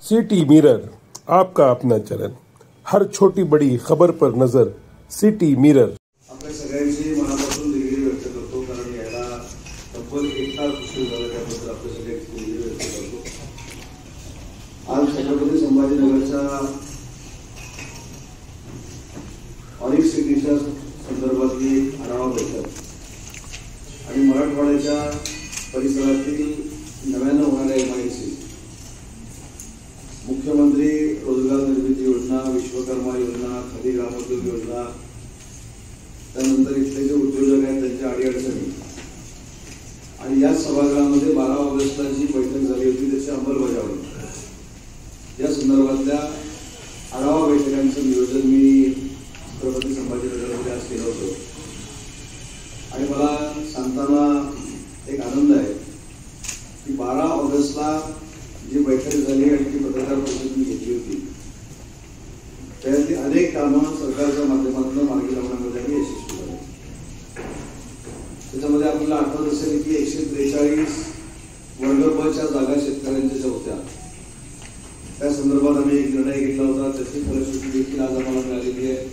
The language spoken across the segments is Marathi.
सिटी मिरर, आपका अपना चैनल, हर छोटी बड़ी खबर पर नजर। सिटी मिरर आपल्या सगळ्यांची मनापासून दिलगिरी व्यक्त करतो, कारण याला तब्बल 1 तास उशीर झाला, त्याबद्दल आपल्या सगळ्यांची दिलगिरी व्यक्त करतो। आज छत्रपती संभाजीनगरच्या ऑरिक्स सिटीच्या संदर्भातली आढावा बैठक आणि मराठवाड्याच्या परिसरातील नव्यानं होणाऱ्या MIDC, मुख्यमंत्री रोजगार निर्मिती योजना, विश्वकर्मा योजना, खादी ग्रामोद्योग योजना, त्यानंतर इथले जे उद्योजक आहेत त्यांच्या अडीअडचणी आणि या सभागृहामध्ये 12 ऑगस्टला जी बैठक झाली होती त्याची अंमलबजावणी या संदर्भातल्या आढावा बैठकांचं नियोजन मी छत्रपती संभाजीनगरमध्ये आज केलं होतं। आणि मला सांगताना एक आनंद आहे की 12 ऑगस्टला जी बैठक झाली आणि ती पत्रकार परिषद मी घेतली होती, त्यातली अनेक कामं सरकारच्या माध्यमातून मार्गी लावण्यामध्ये आम्ही यशस्वी झालो। त्याच्यामध्ये आपल्याला आठवत असेल की 143 वर्ग ब च्या जागा शेतकऱ्यांच्या ज्या होत्या त्या संदर्भात आम्ही एक निर्णय घेतला होता, त्याची फलश्रुती देखील आज आम्हाला मिळालेली आहे।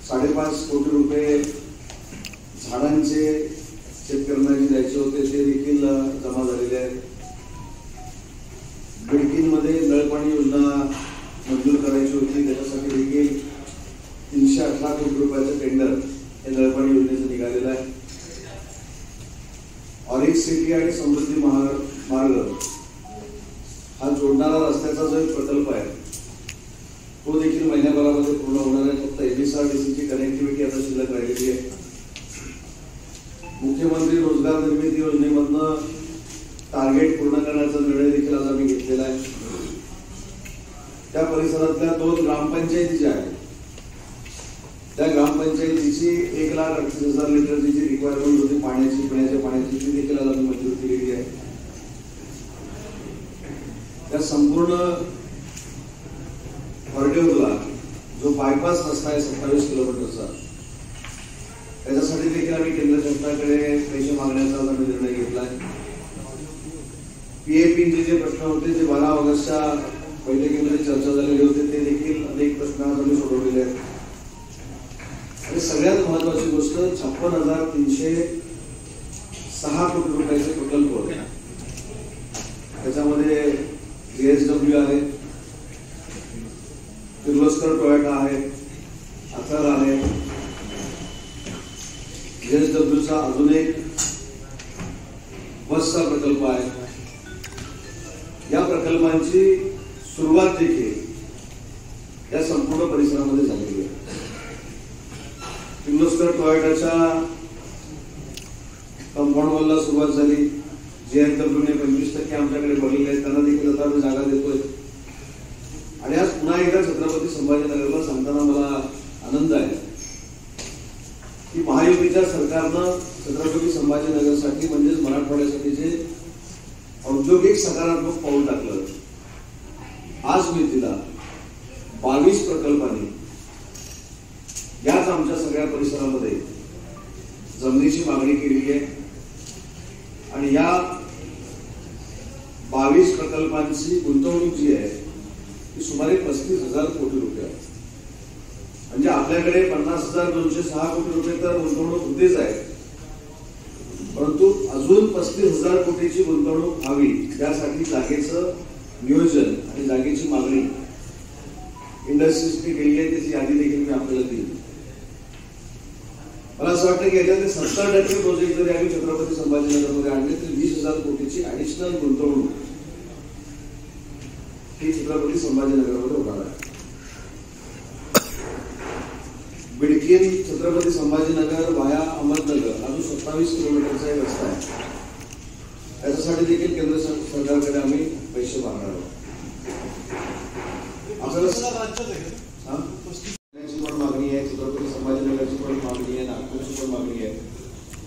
5.5 कोटी रुपये झाडांचे शेतकऱ्यांना जे द्यायचे होते ते देखील जमा झालेले आहेत। बिडकीनमध्ये नळपाणी योजना मंजूर करायची होती, त्याच्यासाठी देखील 318 कोटी रुपयाचं टेंडर हे नळपाणी योजनेचं निघालेलं आहे। ऑरिक्स सिटी आणि समृद्धी मार्ग हा जोडणारा रस्त्याचा जो एक प्रकल्प आहे तो देखील महिन्याभरामध्ये पूर्ण होणार आहे। फक्त MSRDCची कनेक्टिव्हिटी आता शिल्लक राहिलेली आहे। मुख्यमंत्री रोजगार निर्मिती योजनेमधनं टार्गेट पूर्ण करण्याचा निर्णय देखील आज आम्ही घेतलेला आहे। त्या परिसरातल्या 2 ग्रामपंचायती ज्या आहेत त्या ग्रामपंचायतीची 1,38,000 लिटरची जी रिक्वायरमेंट होती पाण्याची, पिण्याच्या पाण्याची, ती देखील आज आम्ही मंजूर केलेली आहे। त्या संपूर्ण कॉरिडॉरला जो बायपास रस्ता आहे 27 किलोमीटरचा, त्याच्यासाठी देखील आम्ही केंद्र सरकारकडे पैसे मागण्याचा आम्ही निर्णय घेतला आहे। PAPचे जे प्रश्न होते जे 12 ऑगस्टच्या बैठकीमध्ये चर्चा झालेले होते ते देखील अनेक प्रश्न आम्ही सोडवलेले आहेत। आणि सगळ्यात महत्वाची गोष्ट 56,306 कोटी रुपयाचे प्रकल्प होते। त्याच्यामध्ये JSW आहे, किर्लोस्कर टोयोटा आहे, अथर आहे, JSWचा अजून एक बसचा प्रकल्प आहे। या प्रकल्पांची सुरुवात देखील या संपूर्ण परिसरामध्ये झालेली आहे। किर्लोस्कर टोयोटाच्या कंपाऊंड वॉलला सुरुवात झाली। JSWने 25% आमच्याकडे बघितले आहेत, त्यांना देखील आता आम्ही जागा देतोय। आणि आज पुन्हा एकदा छत्रपती संभाजीनगरला सांगताना मला आनंद आहे की महायुतीच्या सरकारनं छत्रपती संभाजीनगरसाठी म्हणजेच मराठवाड्यासाठी जे औद्योगिक सकारात्मक पाऊल टाकलं, आज मितीला 22 प्रकल्पांनी याच आमच्या सगळ्या परिसरामध्ये जमिनीची मागणी केलेली आहे। आणि या 22 प्रकल्पांची गुंतवणूक जी आहे ती सुमारे 35,000 कोटी रुपये आहे। म्हणजे आपल्याकडे 50,206 कोटी रुपये तर गुंतवणूक होतेच आहे, परंतु अजून 35,000 कोटीची गुंतवणूक व्हावी यासाठी जागेचं नियोजन आणि जागेची मागणी इंडस्ट्रीजने केली आहे। त्याची यादी देखील मी आपल्याला दिली। मला असं वाटतं की याच्यातले 70% प्रोजेक्ट जरी आम्ही छत्रपती संभाजीनगरमध्ये आणले तर 20,000 कोटीची ऍडिशनल गुंतवणूक ही छत्रपती संभाजीनगरमध्ये होणार आहे। बिडकीन छत्रपती संभाजीनगर वाया अहमदनगर हा जो 27 किलोमीटरचा एक रस्ता आहे, त्याच्यासाठी देखील केंद्र सरकारकडे आम्ही पैसे मागणार आहोत। पण मागणी आहे, छत्रपती संभाजीनगरची पण मागणी आहे, नागपूरची पण मागणी आहे।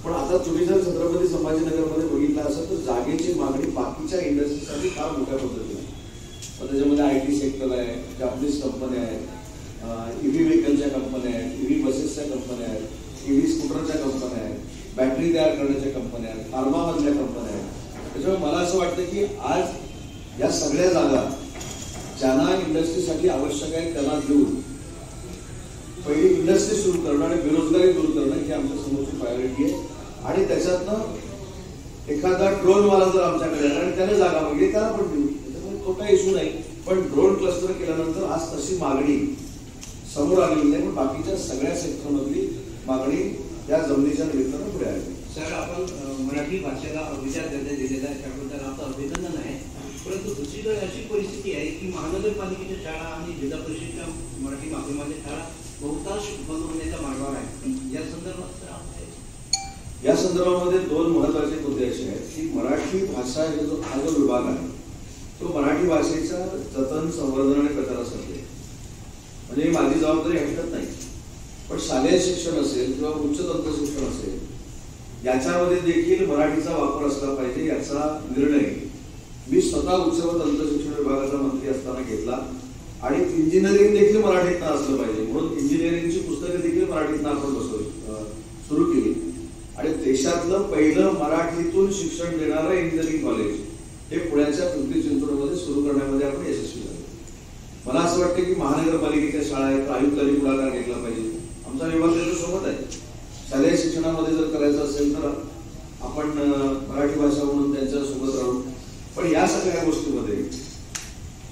पण आता तुम्ही जर छत्रपती संभाजीनगरमध्ये बघितलं असेल तर जागेची मागणी बाकीच्या इंडस्ट्रीसाठी फार मोठ्या पद्धतीने आहे। त्याच्यामध्ये IT सेक्टर आहे, जापनीज कंपन्या आहेत, EV व्हेकलच्या कंपन्या आहेत, EV बसेसच्या कंपन्या आहेत, EV स्कूटरच्या कंपन्या आहेत, बॅटरी तयार करण्याच्या कंपन्या आहेत, फार्मामधल्या कंपन्या आहेत। त्याच्यामुळे मला असं वाटतं की आज या सगळ्या जागा ज्यांना इंडस्ट्रीसाठी आवश्यक आहे त्यांना देऊन पहिली इंडस्ट्री सुरू करणं आणि बेरोजगारी दूर करणं ही आमच्या समोरची प्रायोरिटी आहे. आणि त्याच्यातनं एखादा ड्रोनवाला जर आमच्याकडे आला आणि त्याने जागा मागली त्याला पण देऊ, त्याच्यामुळे तो काही इश्यू नाही. पण ड्रोन क्लस्टर केल्यानंतर आज तशी मागणी समोर आलेली नाही, पण बाकीच्या सगळ्या सेक्टरमधली मागणी या जमिनीच्या निमित्तानं पुढे आली. सर, आपण मराठी भाषेला विचार दर्जा दिलेला आहे त्याबद्दल आपलं अभिनंदन आहे. परंतु दुसरीकडे अशी परिस्थिती आहे की महानगरपालिकेच्या शाळा आणि जिल्हा परिषदेच्या मराठी माध्यमाच्या शाळा बहुतांश बंद होण्याच्या मार्गावर आहे. या संदर्भात या संदर्भामध्ये दोन महत्वाचे मुद्दे असे आहेत की मराठी भाषा हा जो विभाग आहे तो मराठी भाषेच्या जतन, संवर्धन आणि प्रचारासाठी म्हणजे माझी जबाबदारी हटत नाही. पण शालेय शिक्षण असेल किंवा उच्च तंत्रशिक्षण असेल याच्यामध्ये देखील मराठीचा वापर असला पाहिजे याचा निर्णय मी स्वतः उच्च व तंत्रशिक्षण विभागाचा मंत्री असताना घेतला. आणि इंजिनिअरिंग देखील मराठीतनं असलं पाहिजे म्हणून इंजिनिअरिंगची पुस्तकं देखील मराठीतनं आपण सुरू केली. आणि देशातलं पहिलं मराठीतून शिक्षण देणारं इंजिनिअरिंग कॉलेज हे पुण्याच्या पिंपरी चिंचवडमध्ये सुरू करण्यामध्ये आपण यशस्वी झालो. मला असं वाटतं की महानगरपालिकेच्या शाळा आहेत, आयुक्तांनी पुढाकार घेतला पाहिजे. आमचा विभाग त्याच्यासोबत आहे. शालेय शिक्षणामध्ये जर करायचं असेल तर आपण मराठी भाषा म्हणून त्यांच्या सोबत राहू. पण या सगळ्या गोष्टीमध्ये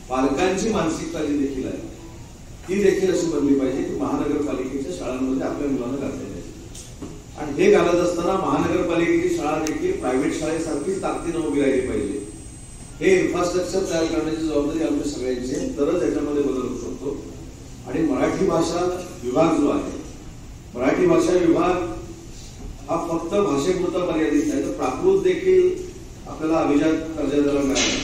पालकांची मानसिकता जी देखील आहे ती देखील अशी बनली पाहिजे की महानगरपालिकेच्या शाळांमध्ये आपल्या मुलांना घातले पाहिजे. आणि हे घालत असताना महानगरपालिकेची शाळा देखील प्रायव्हेट शाळेसारखीच ताकदीनं उभी राहिली पाहिजे. हे इन्फ्रास्ट्रक्चर तयार करण्याची जबाबदारी आमच्या सगळ्यांची आहे. तरच याच्यामध्ये बदल होऊ शकतो. आणि मराठी भाषा विभाग जो आहे, मराठी भाषा विभाग हा फक्त भाषेपुरता मर्यादित नाही तर प्राकृत देखील आपल्याला अभिजात दर्जा द्यायला मिळाला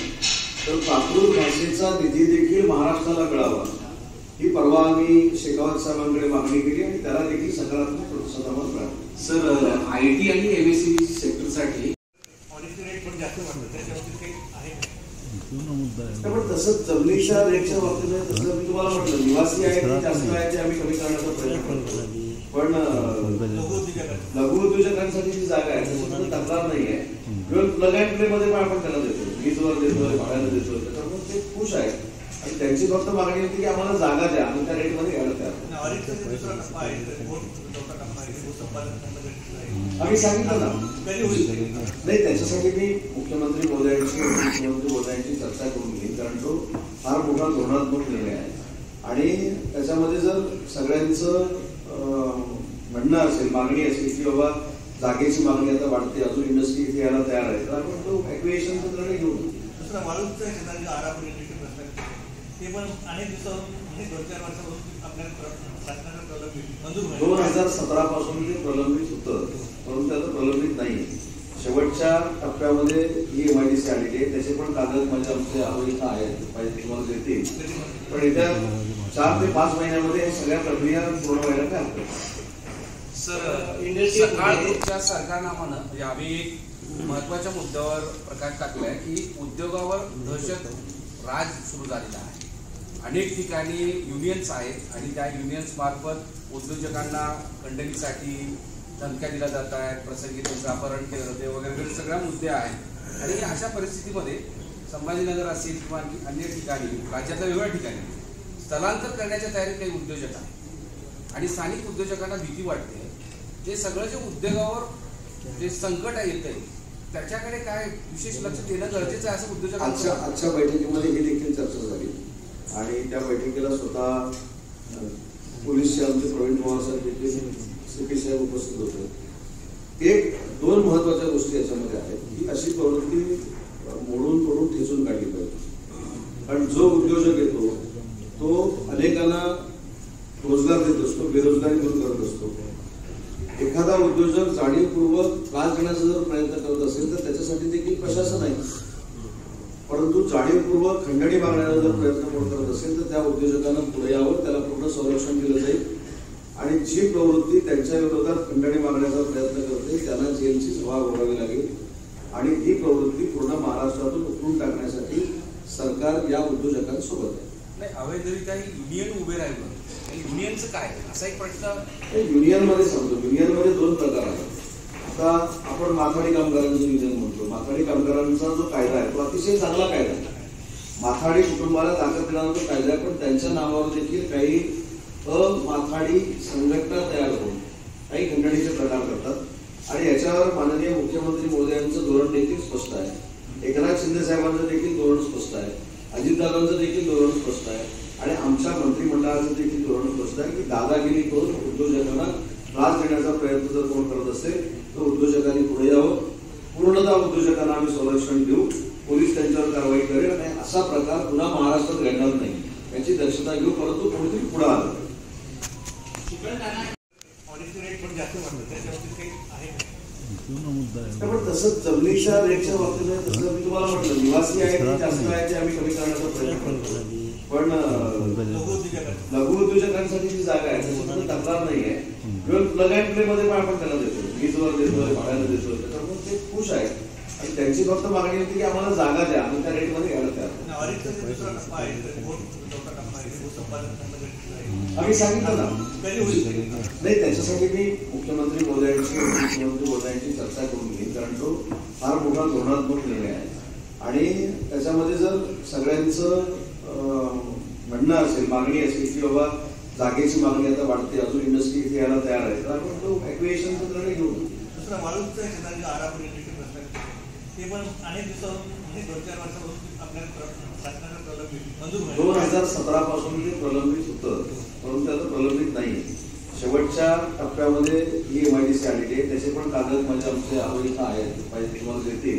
तर प्राकृत भाषेचा निधी देखील महाराष्ट्राला मिळावा ही परवा आम्ही शेखावत साहेबांकडे मागणी केली आणि त्याला देखील सकारात्मक प्रतिसाद मिळाला. सर, आयटी आणि एमएससी सेक्टरसाठी पण तसं जमिनीच्या रेटच्या बाबतीत तसं मी तुम्हाला म्हटलं निवासी आहे की जास्त आहे ते आम्ही कमी करण्याचा प्रयत्न करतो. पण लघु उद्योजकांसाठी जी जागा आहे त्याच्यामध्ये तक्रार नाही आहे. इव्हन प्लग अँड प्ले मध्ये पण आपण त्याला देतो, वीजवर देतोय, भाड्याला देतोय. त्याच्यामुळे ते खुश आहे आणि त्यांची फक्त मागणी होती की आम्हाला जागा द्या आणि त्या रेटमध्ये घ्यायला तयार. आम्ही सांगितलं ना नाही, त्याच्यासाठी मी मुख्यमंत्री महोदयांची चर्चा करून घेईन कारण तो फार मोठा धोरणात्मक निर्णय आहे. आणि त्याच्यामध्ये जर सगळ्यांचं म्हणणं असेल, मागणी असेल की बाबा जागेची मागणी आता वाढते, अजून इंडस्ट्री इथे यायला तयार आहे तर आपण तो ॲक्विएशनचा निर्णय घेऊ. ते पण अनेक दिवसांपासून 2-4 वर्षापासून आपल्या 2017 पासून ते प्रलंबित होतं परंतु त्याचं प्रलंबित नाही. शेवटच्या टप्प्यामध्ये ही MIDC आलेली आहे. त्याचे पण कागद म्हणजे आमचे आवडीचा आहेत पाहिजे तुम्हाला देतील. पण येत्या 4 ते 5 महिन्यामध्ये सगळ्या प्रक्रिया पूर्ण व्हायला काय हरकत. सर, सकाळच्या सरकारनामानं आम्ही एक महत्वाच्या मुद्द्यावर प्रकाश टाकलाय की उद्योगावर दहशत राज सुरू झालेला आहे. अनेक ठिकाणी युनियन्स आहेत आणि त्या युनियन्स मार्फत उद्योजकांना खंडणीसाठी धमक्या दिल्या जात आहेत, प्रसंगी त्यांचं अपहरण केलं जाते वगैरे सगळ्या मुद्दे आहेत. आणि अशा परिस्थितीमध्ये संभाजीनगर असेल किंवा अन्य ठिकाणी राज्यातल्या वेगवेगळ्या ठिकाणी स्थलांतर करण्याच्या तयारीत काही उद्योजक आहेत आणि स्थानिक उद्योजकांना भीती वाटते. ते सगळं जे उद्योगावर जे संकट येत त्याच्याकडे काय विशेष लक्ष देणं गरजेचं आहे असं उद्योजकांच्या आजच्या बैठकीमध्ये ही देखील चर्चा झाली आणि त्या बैठकीला स्वतः पोलीसचे आमचे प्रवीण पवार साहेब देखील CP साहेब उपस्थित होते. एक 2 महत्वाच्या गोष्टी याच्यामध्ये आहेत की अशी प्रवृत्ती मोडून तोडून ठेचून काढली पाहिजे. कारण जो उद्योजक येतो तो अनेकांना रोजगार देत असतो, बेरोजगारी दूर करत असतो. एखादा उद्योजक जाणीवपूर्वक त्रास देण्याचा जर प्रयत्न करत असेल तर त्याच्यासाठी देखील प्रशासन आहे. परंतु जाणीवपूर्वक खंडणी मागण्याचा जर प्रयत्न करत असेल तर त्या उद्योजकांना पुढे यावं, त्याला पूर्ण संरक्षण दिलं जाईल. आणि जी प्रवृत्ती त्यांच्या विरोधात खंडणी मागण्याचा प्रयत्न करते त्यांना जेलची सभा भरावी लागेल. आणि ही प्रवृत्ती पूर्ण महाराष्ट्रातून उकरून टाकण्यासाठी सरकार या उद्योजकांसोबत आहे. नाही, अवैधरित्या युनियन उभे राहिलं युनियनचं काय असा एक प्रश्न. युनियनमध्ये सांगतो, युनियनमध्ये 2 प्रकार आहेत. आता आपण माथाडी कामगारांचं युनियन म्हणतो. माथाडी कामगारांचा जो कायदा आहे तो अतिशय चांगला कायदा आहे. माथाडी कुटुंबाला ताकद देणारा तो कायदा आहे, पण त्यांच्या नावावर देखील काही माथाडी संघटना तयार होऊन काही खंडणीचे प्रकार करतात आणि याच्यावर माननीय मुख्यमंत्री महोदयांचं धोरण देखील स्पष्ट आहे. एकनाथ शिंदे साहेबांचं देखील धोरण स्पष्ट आहे. अजितदादांचं देखील धोरण स्पष्ट आहे आणि आमच्या मंत्रिमंडळाचं देखील धोरण स्पष्ट आहे की दादागिरी करून उद्योजकांना त्रास देण्याचा प्रयत्न जर कोण करत असेल तर उद्योजकांनी पुढे यावं. पूर्णतः उद्योजकांना आम्ही संरक्षण देऊ, पोलीस त्यांच्यावर कारवाई करेल आणि असा प्रकार पुन्हा महाराष्ट्रात घडणार नाही याची दक्षता घेऊ. परंतु कोणीतरी पुढे आलं पण तसंच जमिनीच्या रेटच्या बाबतीत तसं मी तुम्हाला म्हटलं निवासी आहे ते जास्त आहे ते आम्ही कमी करण्याचा प्रयत्न करतो. पण लघु उद्योजकांसाठी जी जागा आहे त्याच्यामध्ये तक्रार नाही आहे. इव्हन प्लग अँड प्ले मध्ये पण आपण त्याला देतो, वीजवर देतोय, भाड्याला देतोय, त्याच्यामुळे ते खुश आहे आणि त्यांची फक्त मागणी होती की आम्हाला जागा द्या, आम्ही त्या रेटमध्ये घ्यायला तयार. आम्ही सांगितलं ना नाही, त्याच्यासाठी मी मुख्यमंत्री महोदयांची चर्चा करून घेईन, कारण तो फार मोठा धोरणात्मक निर्णय आहे आणि त्याच्यामध्ये जर सगळ्यांचं म्हणणं असेल, मागणी असेल की बाबा जागेची मागणी आता वाढते, अजून इंडस्ट्री इथे यायला तयार आहे, तर आपण तो ॲक्विएशनचा निर्णय घेऊ. दुसरा वाळूंचा शेताची आराखडा ते पण अनेक दिवसांपासून 2-4 वर्षापासून आपल्या शासनाकडे प्रलंबित 2017 पासून ते प्रलंबित होतं, परंतु आता प्रलंबित नाही. शेवटच्या टप्प्यामध्ये ही MIDC आलेली आहे, त्याचे पण कागद म्हणजे आमचे आवडीचा आहेत, पाहिजे तुम्हाला देतील.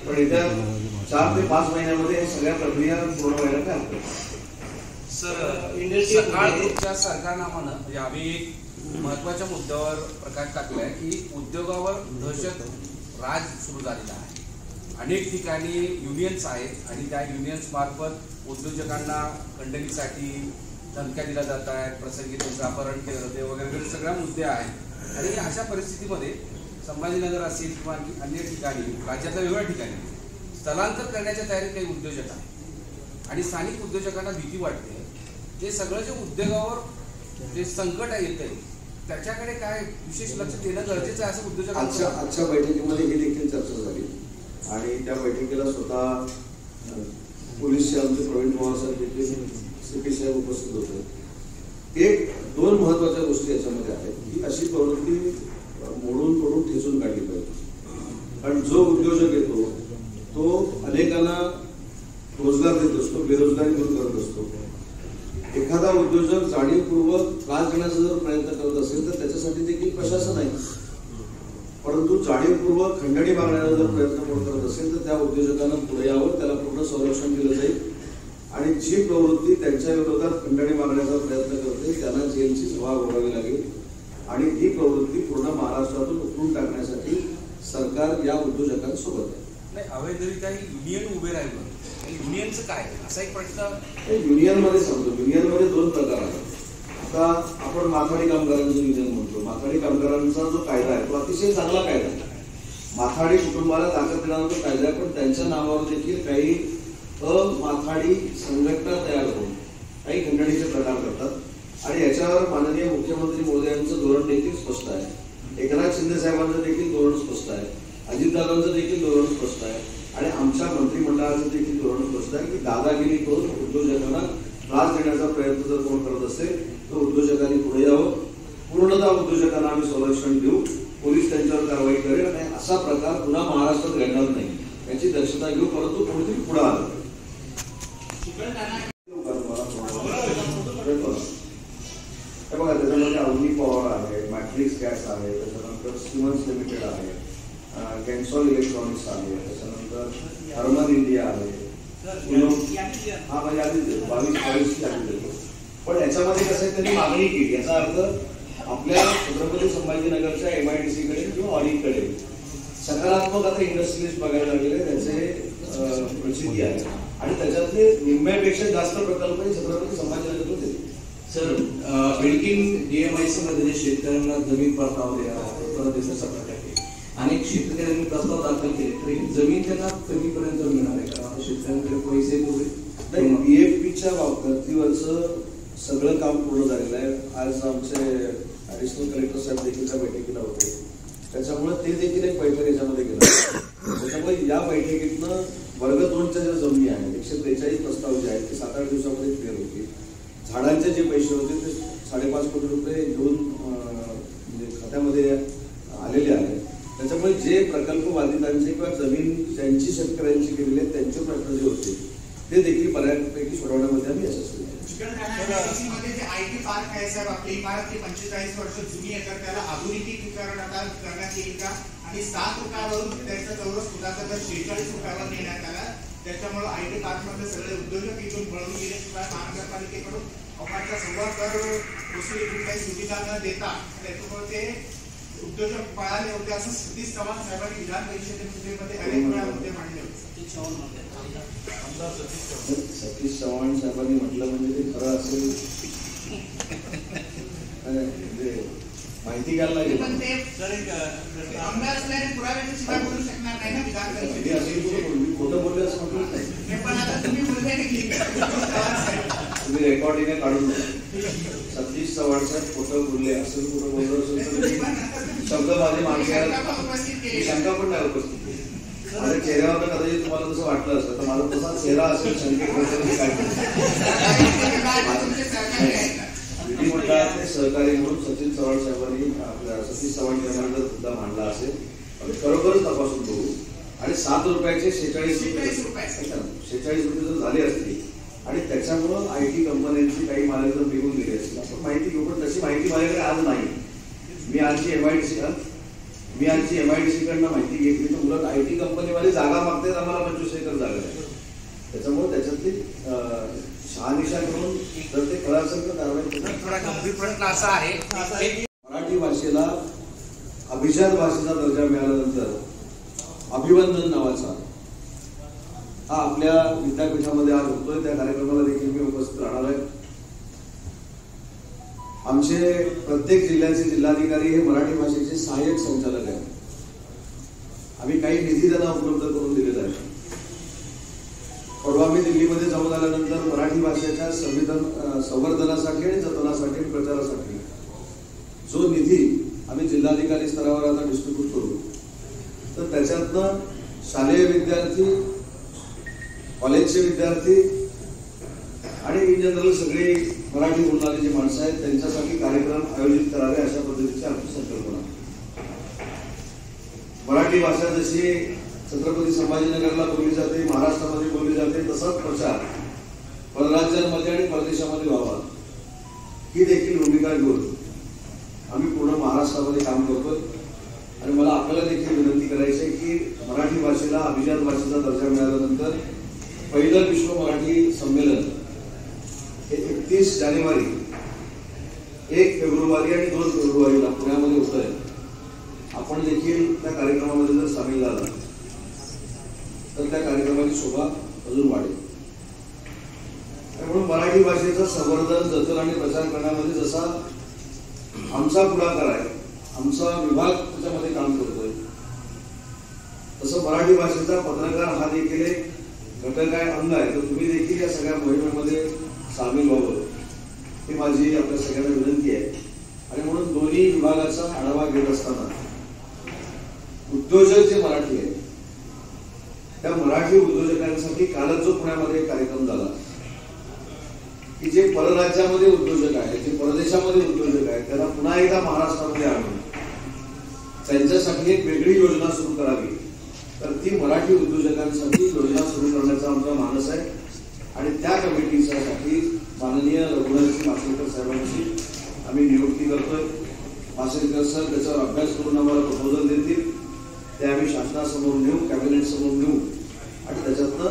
पण येत्या 4 ते 5 महिन्यामध्ये सगळ्या प्रक्रिया पूर्ण व्हायला काय हरकत. सकाळच्या सरकारनामानं आम्ही एक महत्वाच्या मुद्द्यावर प्रकाश टाकलाय की उद्योगावर दहशत राज सुरू झालेला आहे. अनेक ठिकाणी युनियन्स आहेत आणि त्या युनियन्स मार्फत उद्योजकांना खंडणीसाठी धमक्या दिल्या जात आहेत, प्रसंगी त्यांचं अपहरण केलं जाते वगैरे सगळ्या मुद्दे आहेत. आणि अशा परिस्थितीमध्ये संभाजीनगर असेल किंवा अन्य ठिकाणी राज्यातल्या वेगवेगळ्या ठिकाणी स्थलांतर करण्याच्या तयारीत काही उद्योजक आहेत आणि स्थानिक उद्योजकांना भीती वाटते. ते सगळं जे उद्योगावर जे संकट येत आहे त्याच्याकडे काय विशेष लक्ष देणं गरजेचं आहे असं उद्योजकांचं. आजच्या बैठकीमध्ये ही देखील चर्चा झाली आणि त्या बैठकीला स्वतः पोलीसचे आमचे प्रवीण पवार साहेब देखील CP साहेब उपस्थित होते. 1-2 महत्वाच्या गोष्टी याच्यामध्ये आहेत की अशी प्रवृत्ती मोडून तोडून ठेचून काढली पाहिजे. कारण जो उद्योजक येतो तो अनेकांना रोजगार देत असतो, बेरोजगारी दूर करत असतो. एखादा उद्योजक जाणीवपूर्वक त्रास देण्याचा जर प्रयत्न करत असेल तर त्याच्यासाठी देखील प्रशासन आहे, परंतु जाणीवपूर्वक खंडणी मागण्याचा जर प्रयत्न कोण करत असेल तर त्या उद्योजकांना पुढे यावं, त्याला पूर्ण संरक्षण दिलं जाईल आणि जी प्रवृत्ती त्यांच्या विरोधात खंडणी मागण्याचा प्रयत्न करते त्यांना जेलची सभा भोगावी लागेल आणि ही प्रवृत्ती पूर्ण महाराष्ट्रातून उकळून टाकण्यासाठी सरकार या उद्योजकांसोबत आहे. नाही, अवैधरित्या युनियन उभे राहिलं, युनियनचं काय असा एक प्रश्न. युनियनमध्ये सांगतो, युनियनमध्ये 2 प्रकार आहेत. आता आपण माथाडी कामगारांचं युनियन म्हणतो. माथाडी कामगारांचा जो कायदा आहे तो अतिशय चांगला कायदा आहे. माथाडी कुटुंबाला ताकद देणारा तो कायदा आहे, पण त्यांच्या नावावर देखील काही माथाडी संघटना तयार होऊन काही खंडणीचे प्रकार करतात आणि याच्यावर माननीय मुख्यमंत्री महोदयांचं धोरण देखील स्पष्ट आहे. एकनाथ शिंदे साहेबांचं देखील धोरण स्पष्ट आहे. अजितदादांचं देखील धोरण स्पष्ट आहे आणि आमच्या मंत्रिमंडळाचं देखील धोरण स्पष्ट आहे की दादागिरी करून उद्योजकांना त्रास देण्याचा प्रयत्न जर कोण करत असेल तर उद्योजकांनी पुढे यावं. पूर्णतः उद्योजकांना आम्ही संरक्षण देऊ, पोलीस त्यांच्यावर कारवाई करेल आणि असा प्रकार पुन्हा महाराष्ट्रात घडणार नाही याची दक्षता घेऊ. परंतु कोणीतरी पुढे आलं बघा, त्याच्यामध्ये अवनी पॉवर आहे, मॅट्रिक्स गॅस आहे, त्याच्यानंतर सिमन्स लिमिटेड आहे, कॅन्सॉल इलेक्ट्रॉनिक्स आहे, त्याच्यानंतर हर्मन इंडिया आहे. हा म्हणजे आधी 22-22ची आधी देतो. पण याच्यामध्ये कसं आहे, त्यांनी मागणी केली. याचा अर्थ आपल्या छत्रपती संभाजीनगरच्या MIDC कडे किंवा ऑडिटकडे सकारात्मक आता इंडस्ट्रीज बघायला लागलेले त्यांचे प्रचिती आहे आणि त्याच्यातले निम्म्यापेक्षा जास्त प्रकल्प छत्रपती संभाजीनगरला देते. सर, बिल्डिंग DMIC मध्ये शेतकऱ्यांना जमीन परतावा द्या देण्यासाठी अनेक शेतकऱ्यांनी प्रस्ताव दाखल केले तरी जमीन त्यांना कमीपर्यंत मिळणार आहे का? शेतकऱ्यांकडे पैसे नाही. PFPच्या धर्तीवरचं सगळं काम पूर्ण झालेलं आहे. आज आमचे ऍडिशनल कलेक्टर साहेब देखील त्या बैठकीला होते, त्याच्यामुळे ते देखील एक पैठण याच्यामध्ये गेलं. त्याच्यामुळे या बैठकीतनं वर्ग 2च्या ज्या जमिनी आहेत 143 प्रस्ताव जे आहेत ते 7-8 दिवसामध्ये क्लिअर होतील. झाडांचे जे पैसे होते ते 5.5 कोटी रुपये घेऊन म्हणजे खात्यामध्ये आलेले आहेत. त्याच्यामुळे जे प्रकल्प बाधितांचे किंवा जमीन ज्यांची शेतकऱ्यांची गेलेली आहेत त्यांचे प्रश्न जे होते ते देखील बऱ्यापैकी सोडवण्यामध्ये आम्ही यशस्वी झालो. जे आयटी पार्क आहे साहेब, आपली इमारत 45 वर्ष जुनी आहे, तर त्याला आधुनिकीकरण आता करण्यात येईल का? आणि 7 रुपयावरून त्यांचा चौरस फुटाचा दर 46 रुपयावर नेण्यात आला. त्याच्यामुळे आयटी पार्क मध्ये सगळे उद्योजक इथून पळून गेल्याशिवाय महानगरपालिकेकडून अवकाशचा सव्वा कर वसुली कुठल्याही सुविधा न देता त्याच्यामुळे ते उद्योजक पळाले होते असं सतीश चव्हाण साहेबांनी विधान परिषदेमध्ये अनेक वेळा मुद्दे मांडले होते. सतीश चव्हाण साहेबांनी म्हटलं म्हणजे ते खरं असेल म्हणजे माहिती घ्यायला लागेल. पण ते आमदार असल्याने पुराव्याची शिका करू शकणार नाही ना विधान परिषदेत. मी खोटं बोलले असं म्हटलं नाही. पण आता तुम्ही बोलले तुम्ही रेकॉर्डिंग काढून द्या. सतीश चव्हाण साहेब खोटं बोलले असं कुठं बोललं असेल तर शब्द माझे मागे शंका पण नाही उपस्थित केली. माझ्या चेहऱ्यावर कदाचित तुम्हाला तसं वाटलं असतं तर माझा तसा चेहरा असेल शंकेत काय विधिमंडळाचे सहकारी म्हणून सचिन चव्हाण साहेबांनी आपल्या सतीश चव्हाण साहेबांनी जर मुद्दा मांडला असेल तर खरोखरच तपासून बघू. आणि 7 रुपयाचे 46 रुपये जर झाले असतील आणि त्याच्यामुळं IT कंपन्यांची काही मालक जर निघून गेले असतील आपण माहिती घेऊ. पण तशी माहिती माझ्याकडे आज नाही. मी आजची MIDC कडनं माहिती घेतली तर उलट IT कंपनीवाले जागा मागतात आम्हाला 25 एकर जागा आहे. त्याच्यामुळे त्याच्यातली शहानिशा करून जर ते खरं असेल तर कारवाई. थोडा गंभीर प्रश्न असा आहे, मराठी भाषेला अभिजात भाषेचा दर्जा मिळाल्यानंतर अभिवंदन नावाचा हा आपल्या विद्यापीठामध्ये आज होतोय. त्या कार्यक्रमाला देखील मी उपस्थित राहणार आहे. आमचे प्रत्येक जिल्ह्याचे जिल्हाधिकारी हे मराठी भाषेचे सहाय्यक संचालक आहेत. आम्ही काही निधी त्यांना उपलब्ध करून दिलेला आहे. परवा मी दिल्लीमध्ये जाऊन आल्यानंतर मराठी भाषेच्या संवर्धनासाठी आणि जतनासाठी आणि प्रचारासाठी जो निधी आम्ही जिल्हाधिकारी स्तरावर आता डिस्ट्रीब्यूट करू तर त्याच्यातनं शालेय विद्यार्थी, कॉलेजचे विद्यार्थी आणि इन जनरल सगळे मराठी बोलणारे जे माणसं आहेत त्यांच्यासाठी कार्यक्रम आयोजित करावे अशा पद्धतीची आमची संकल्पना. मराठी भाषा जशी छत्रपती संभाजीनगरला बोलली जाते, महाराष्ट्रामध्ये बोलली जाते, तसाच प्रचार परराज्यांमध्ये आणि परदेशामध्ये व्हावा ही देखील भूमिका घेऊन आम्ही पूर्ण महाराष्ट्रामध्ये काम करतोय. आणि मला आपल्याला देखील विनंती करायची आहे की मराठी भाषेला अभिजात भाषेचा दर्जा मिळाल्यानंतर पहिलं विश्व मराठी संमेलन हे 31 जानेवारी, 1 फेब्रुवारी आणि 2 फेब्रुवारीला पुण्यामध्ये होत आहे. आपण देखील त्या कार्यक्रमामध्ये जर सामील झाला तर त्या कार्यक्रमाची शोभा अजून वाढेल. त्यामुळे मराठी भाषेचं संवर्धन, जतन आणि प्रचार करण्यामध्ये जसा आमचा पुढाकार आहे, आमचा विभाग त्याच्यामध्ये काम करतोय, तसं मराठी भाषेचा पत्रकार हा देखील एक घटक आहे, अंग आहे. तर तुम्ही देखील या सगळ्या मोहिमेमध्ये सामील व्हावं ही माझी आपल्या सगळ्यांना विनंती आहे. आणि म्हणून दोन्ही विभागाचा आढावा घेत असताना उद्योजक जे मराठी आहेत त्या मराठी उद्योजकांसाठी कालच जो पुण्यामध्ये कार्यक्रम झाला की जे परराज्यामध्ये उद्योजक आहेत, जे परदेशामध्ये उद्योजक आहेत त्यांना पुन्हा एकदा महाराष्ट्रामध्ये आणून त्यांच्यासाठी एक वेगळी योजना सुरू करावी. तर ती मराठी उद्योजकांसाठी योजना सुरू करण्याचा आमचा मानस आहे. आणि त्या कमिटीसाठी माननीय रघुनाथजी माशेलकर साहेबांची आम्ही नियुक्ती करतोय. माशेलकर सर त्याच्यावर अभ्यास करून आम्हाला प्रपोजल देतील. ते आम्ही शासनासमोर नेऊ, कॅबिनेट समोर नेऊ आणि त्याच्यातनं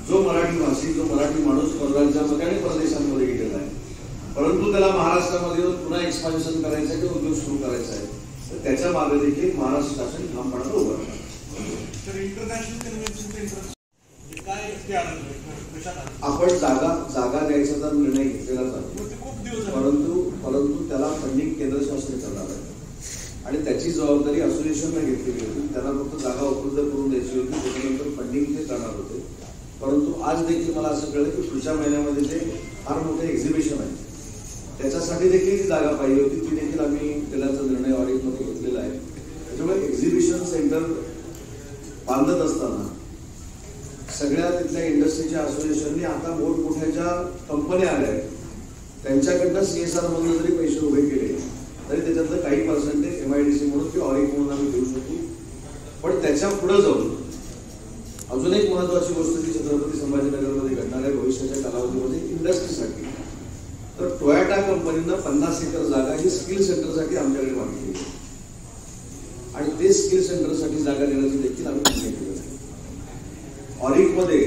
जो मराठी भाषिक, जो मराठी माणूस परराज्यामध्ये आणि परदेशांमध्ये गेलेला आहे परंतु त्याला महाराष्ट्रामध्ये येऊन पुन्हा एक्सपान्शन करायचं किंवा उद्योग सुरू करायचा आहे तर त्याच्या मागे देखील महाराष्ट्र शासन ठामपणानं उभं राहणार. आपण जागा द्यायचा तर निर्णय घेतलेलाच आहे, परंतु त्याला फंडिंग केंद्र शासन करणार आहे आणि त्याची जबाबदारी असोसिएशनने घेतलेली होती. त्यांना फक्त जागा उपलब्ध करून द्यायची होती, त्याच्यानंतर फंडिंग ते करणार होते. परंतु आज देखील मला असं कळलं की पुढच्या महिन्यामध्ये जे फार मोठे एक्झिबिशन आहे त्याच्यासाठी देखील ती जागा पाहिजे होती, ती देखील आम्ही केल्याचा निर्णय ऑडिटमध्ये घेतलेला आहे. त्याच्यामुळे एक्झिबिशन सेंटर बांधत असताना सगळ्या तिथल्या इंडस्ट्रीच्या असोसिएशननी आता मोठमोठ्या ज्या कंपन्या आल्या आहेत त्यांच्याकडनं CSR मधून जरी पैसे उभे केले तरी त्याच्यातलं काही पर्सेंटेज MIDC म्हणून किंवा ऑरिक म्हणून आम्ही देऊ शकतो. पण त्याच्या पुढे जाऊन अजून एक महत्वाची गोष्ट की छत्रपती संभाजीनगरमध्ये घडणाऱ्या भविष्याच्या कालावधीमध्ये इंडस्ट्रीसाठी तर टोयोटा कंपनीनं 50 एकर जागा ही स्किल सेंटरसाठी आमच्याकडे मागितली आणि ते स्किल सेंटरसाठी जागा देण्याची देखील आम्ही मागणी केली आहे. ऑरिकमध्ये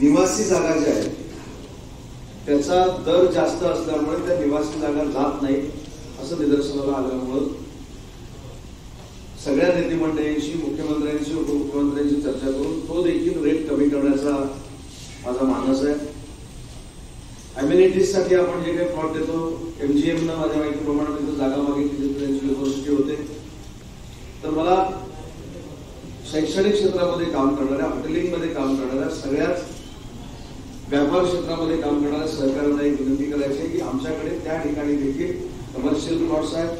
निवासी जागा ज्या आहेत त्याचा दर जास्त असल्यामुळे त्या निवासी जागा जात नाही असं निदर्शनाला आल्यामुळं सगळ्या नेते मंडळींशी, मुख्यमंत्र्यांशी, उपमुख्यमंत्र्यांशी चर्चा करून तो देखील रेट कमी करण्याचा माझा मानस आहे. अम्युनिटीजसाठी आपण जे काही प्लॉट देतो MGMनं माझ्या माहितीप्रमाणे तिथं जागा मागितली जिथे त्यांची युनिव्हर्सिटी होते. तर मला शैक्षणिक क्षेत्रामध्ये काम करणाऱ्या, हॉटेलिंगमध्ये काम करणाऱ्या, सगळ्याच व्यापार क्षेत्रामध्ये काम करणाऱ्या सहकार्यांना एक विनंती करायची आहे की आमच्याकडे त्या ठिकाणी देखील कमर्शियल प्लॉट्स आहेत,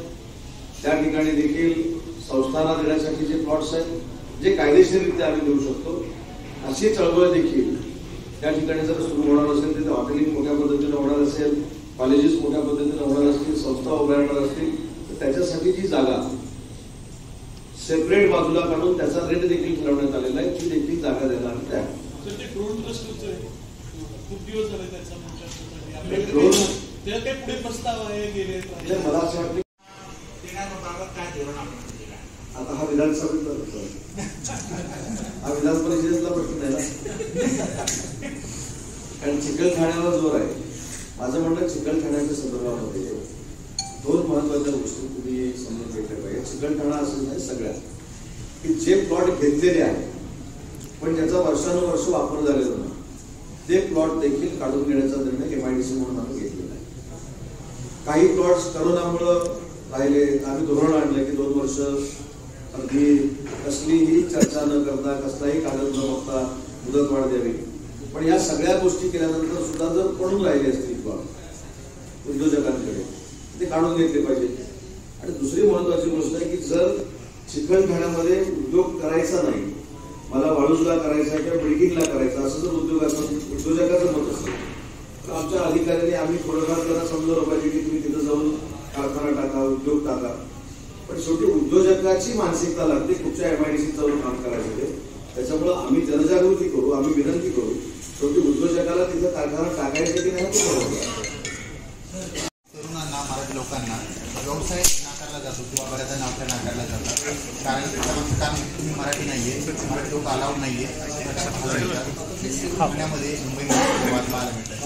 त्या ठिकाणी देखील संस्थांना देण्यासाठी जे प्लॉट्स आहेत जे कायदेशीररित्या आम्ही देऊ शकतो अशी चळवळ देखील त्या ठिकाणी जर सुरू होणार असेल तिथे हॉटेलिंग मोठ्या पद्धतीने होणार असेल, कॉलेजेस मोठ्या पद्धतीने होणार असतील, संस्था उभ्या राहणार असतील तर त्याच्यासाठी जी जागा सेपरेट बाजूला काढून त्याचा रेट देखील ठरवण्यात आलेला आहे ती देखील जागा देणार त्या खूप दिवस झाले त्याचा पुढे प्रस्ताव आहे गेले मला असं वाटतं काय धोरण आता हा विधानसभेचा हा विधान परिषदेतला प्रश्न आहे ना. कारण चिकलठाण्याला जोर आहे. माझं म्हणणं चिकलठाण्याच्या संदर्भामध्ये 2 महत्वाच्या गोष्टी तुम्ही समजून घेतल्या पाहिजे. चिकलठाणा असं नाही सगळ्यात की जे प्लॉट घेतलेले आहेत पण त्याचा वर्षानुवर्ष वापर झालेला नाही ते प्लॉट देखील काढून घेण्याचा निर्णय MIDC म्हणून आम्ही घेतलेला आहे. काही प्लॉट्स करोनामुळं राहिले. आम्ही धोरण आणलं की 2 वर्ष अगदी कसलीही चर्चा न करता कसलाही कागद न बघता मुदतवाढ द्यावी. पण या सगळ्या गोष्टी केल्यानंतर सुद्धा जर पडून राहिले असतील प्लॉट उद्योजकांकडे ते काढून घेतले पाहिजे. आणि दुसरी महत्वाची गोष्ट आहे की जर चिकलठाण्यामध्ये उद्योग करायचा नाही, मला वाळूजला करायचा किंवा बिल्डिंगला करायचा असं जर उद्योजकाचं मत असेल तर आमच्या अधिकाऱ्यांनी आम्ही थोडंफार त्यांना समजवलं पाहिजे की तुम्ही तिथं जाऊन कारखाना टाका, उद्योग टाका. पण शेवटी उद्योजकाची मानसिकता लागते कुठच्या MIDC जाऊन काम करायचं. त्याच्यामुळे आम्ही जनजागृती करू, आम्ही विनंती करू. शेवटी उद्योजकाला तिथं कारखाना टाकायचं की नाही तरुणांना, मराठी लोकांना व्यवसाय नाकारला जातो किंवा बऱ्याचदा नोकऱ्या नाकारला जातात कारण तुम्ही मराठी नाहीये, मराठी लोक अलाउड नाहीये पुण्यामध्ये, मुंबईमध्ये वाद पाहायला मिळतात.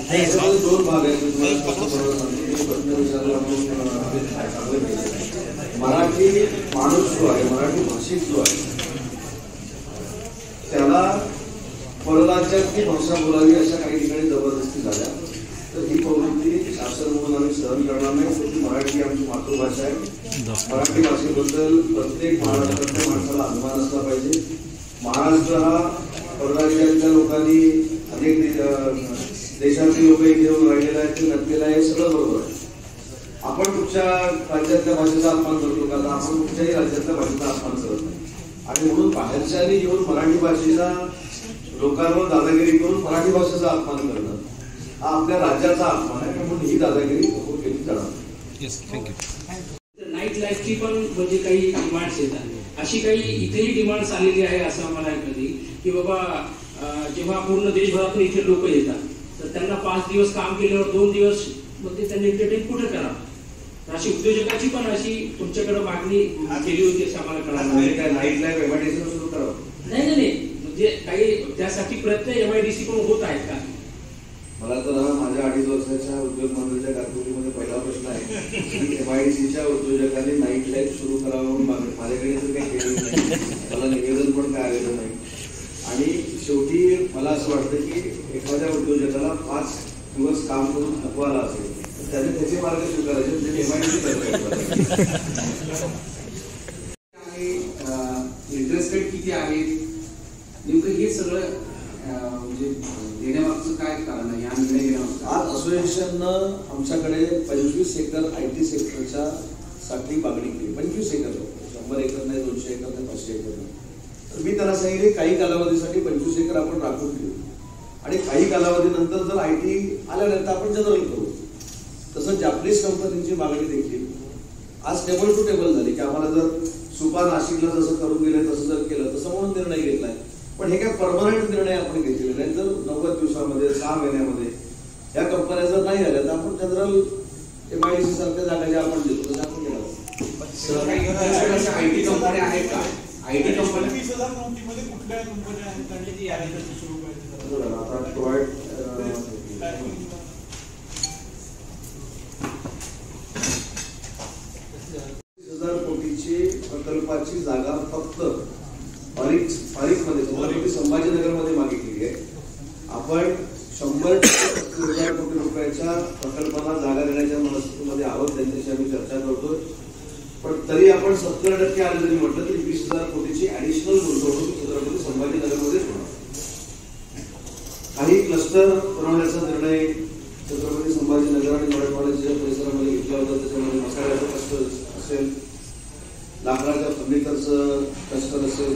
2 भाग आहेत. मराठी माणूस जो आहे, मराठी भाषिक जो आहे त्याला परराज्यात ती भाषा बोलावी अशा काही ठिकाणी जबरदस्ती झाल्या तर ही प्रवृत्ती शासन म्हणून आम्ही सहन करणार नाही. शेवटी मराठी आमची मातृभाषा आहे. मराठी भाषेबद्दल प्रत्येक महाराष्ट्रातल्या माणसाला अभिमान असला पाहिजे. महाराष्ट्र हा परराज्यातल्या लोकांनी अनेक देशातील लोक इथे येऊन राहिलेला आहे, ते नटलेलं आहे, सगळं बरोबर आहे. आपण कुठच्या राज्यातल्या भाषेचा अपमान करतो का? आपण कुठच्याही राज्यातल्या भाषेचा अपमान करत नाही. आणि म्हणून बाहेरच्यानी येऊन मराठी भाषेचा लोकांवर दादागिरी करून मराठी भाषेचा अपमान करणं हा आपल्या राज्याचा अपमान आहे. म्हणून ही दादागिरी केली जाणार. नाईट लाईफची पण म्हणजे काही डिमांड्स येतात. अशी काही इथेही डिमांड्स आलेली आहे असं आम्हाला कधी की बाबा जेव्हा पूर्ण देशभरातून इथे लोक येतात तर त्यांना 5 दिवस काम केल्यावर 2 दिवस मग ते त्यांनी एंटरटेन कुठे करावं. अशी उद्योजकाची पण अशी तुमच्याकडे मागणी केली होती असं आम्हाला कळालं. काय नाईट लाईफ MIDC सुरू करावं? नाही म्हणजे काही त्यासाठी प्रयत्न MIDC पण होत आहेत का? मला तर माझ्या 2.5 वर्षाच्या उद्योग मंडळाच्या कारकिर्दीमध्ये पहिला प्रश्न आहे की MIDCच्या उद्योजकांनी नाईट लाईफ सुरू करावं म्हणून माझ्याकडे तर काही केलेलं नाही, मला निवेदन पण काय आलेलं नाही. आणि शेवटी मला असं वाटतं की एखाद्या उद्योजकाला 5 दिवस काम करून थकवाला असेल तर त्याने त्याचे मार्ग स्वीकारायचे म्हणजे MIDC इंटरेस्टेड किती आहेत नेमकं हे सगळं म्हणजे देण्यामागचं काय कारण आहे या निर्णय घेण्यामागचं? आज असोसिएशननं आमच्याकडे 25 एकर IT सेक्टरच्या साठी मागणी केली. 25 एकर 100 एकर नाही, 200 एकर नाही, 500 एकर नाही. मी त्यांना सांगितले काही कालावधीसाठी 25 एकर आपण राखून ठेवू आणि काही कालावधीनंतर जर IT आल्यानंतर आपण जनरल करू. तसं जापनीज कंपनीची मागणी देखील आज टेबल टू टेबल झाली की आम्हाला जर सुपा नाशिकला जसं करून गेले तसं जर केलं तसं म्हणून निर्णय घेतलाय. पण हे काय परमनंट निर्णय आपण घेतलेले नाही. जर 90 दिवसामध्ये 6 महिन्यामध्ये या कंपन्या जर नाही आल्या तर आपण जनरल MIDC सारख्या जागा ज्या आपण देतो तसं आपण केलं. IT कंपन्या आहेत का? IT कंपन्या 20,000 नोटीमध्ये कुठल्या कंपन्या आहेत आणि ती यादी सुरू करायची? आता प्रोव्हाइड 30,000 कोटीची प्रकल्पाची जागा फक्त मध्ये संभाजीनगरमध्ये मागितलेली आहे. आपण 100,000 कोटी रुपयाच्या प्रकल्पांना जागा देण्याच्या मनस्थितीमध्ये आहोत. त्यांच्याशी आम्ही चर्चा करतोय. पण तरी आपण 70% आले जरी म्हटलं तरी 20,000 कोटीची ऍडिशनल गुंतवणूक छत्रपती संभाजीनगरमध्येच होणार. काही क्लस्टर बनवण्याचा निर्णय छत्रपती संभाजीनगर आणि मराठवाड्याच्या परिसरामध्ये घेतला होता. त्याच्यामध्ये मसाल्याचं क्लस्टर असेल, लाकडाच्या फर्निचरचं क्लस्टर असेल,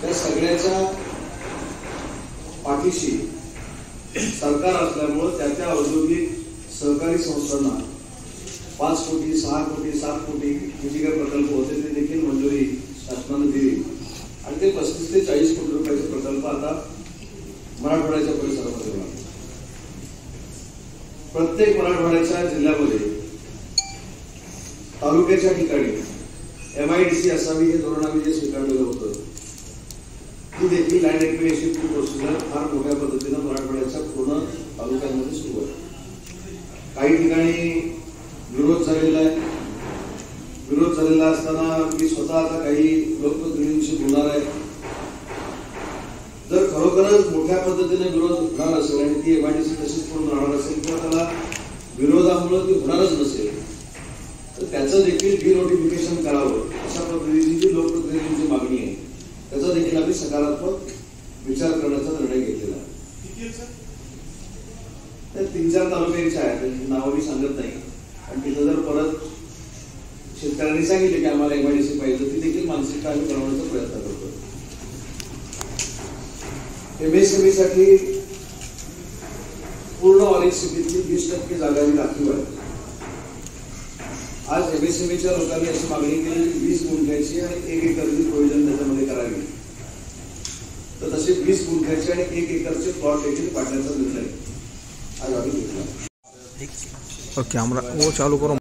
त्या सगळ्याच्या पाठीशी सरकार असल्यामुळं त्या औद्योगिक सहकारी संस्थांना 5 कोटी 6 कोटी 7 कोटी हे जे काही प्रकल्प होते ते देखील मंजुरी शासनाने दिली आणि ते 35 ते 40 कोटी रुपयाचे प्रकल्प आता मराठवाड्याच्या परिसरामध्ये होणार. प्रत्येक मराठवाड्याच्या जिल्ह्यामध्ये तालुक्याच्या ठिकाणी MIDC असावी हे धोरण आम्ही जे स्वीकारलेलं होतं ती देखील लँड एक्विजिशनची प्रोसिजर फार मोठ्या पद्धतीनं मराठवाड्याच्या पूर्ण तालुक्यांमध्ये सुरू आहे. काही ठिकाणी विरोध झालेला आहे. विरोध झालेला असताना मी स्वतः आता काही लोकप्रतिनिधींशी बोलणार आहे. जर खरोखरच मोठ्या पद्धतीने विरोध होणार असेल आणि ती MIDC तशीच पूर्ण राहणार असेल किंवा त्याला विरोधामुळे ती होणारच नसेल तर त्याचं देखील डिनोटिफिकेशन करावं अशा पद्धतीची जी लोकप्रतिनिधींची मागणी आहे त्याचा देखील आम्ही सकारात्मक विचार करण्याचा निर्णय घेतलेला आहे. 3-4 तालुक्यांच्या आहेत, त्यांची नावं मी सांगत नाही. आणि तिथं जर परत शेतकऱ्यांनी सांगितले की आम्हाला MIDC पाहिजे ती देखील मानसिकता आम्ही बनवण्याचा प्रयत्न करतो. MSME साठी पूर्ण ऑरेंज सिटीतली 20% जागा ही राखीव आहे. आज MSMEच्या लोकांनी अशी मागणी केली की 20 गुंठ्याची आणि 1 एकरची प्रोव्हिजन त्याच्यामध्ये करावी. तर तसे 20 गुंठ्याचे आणि 1 एकरचे प्लॉट देखील पाडण्याचा निर्णय आज आम्ही घेतला. कैमरा वो चालू करो.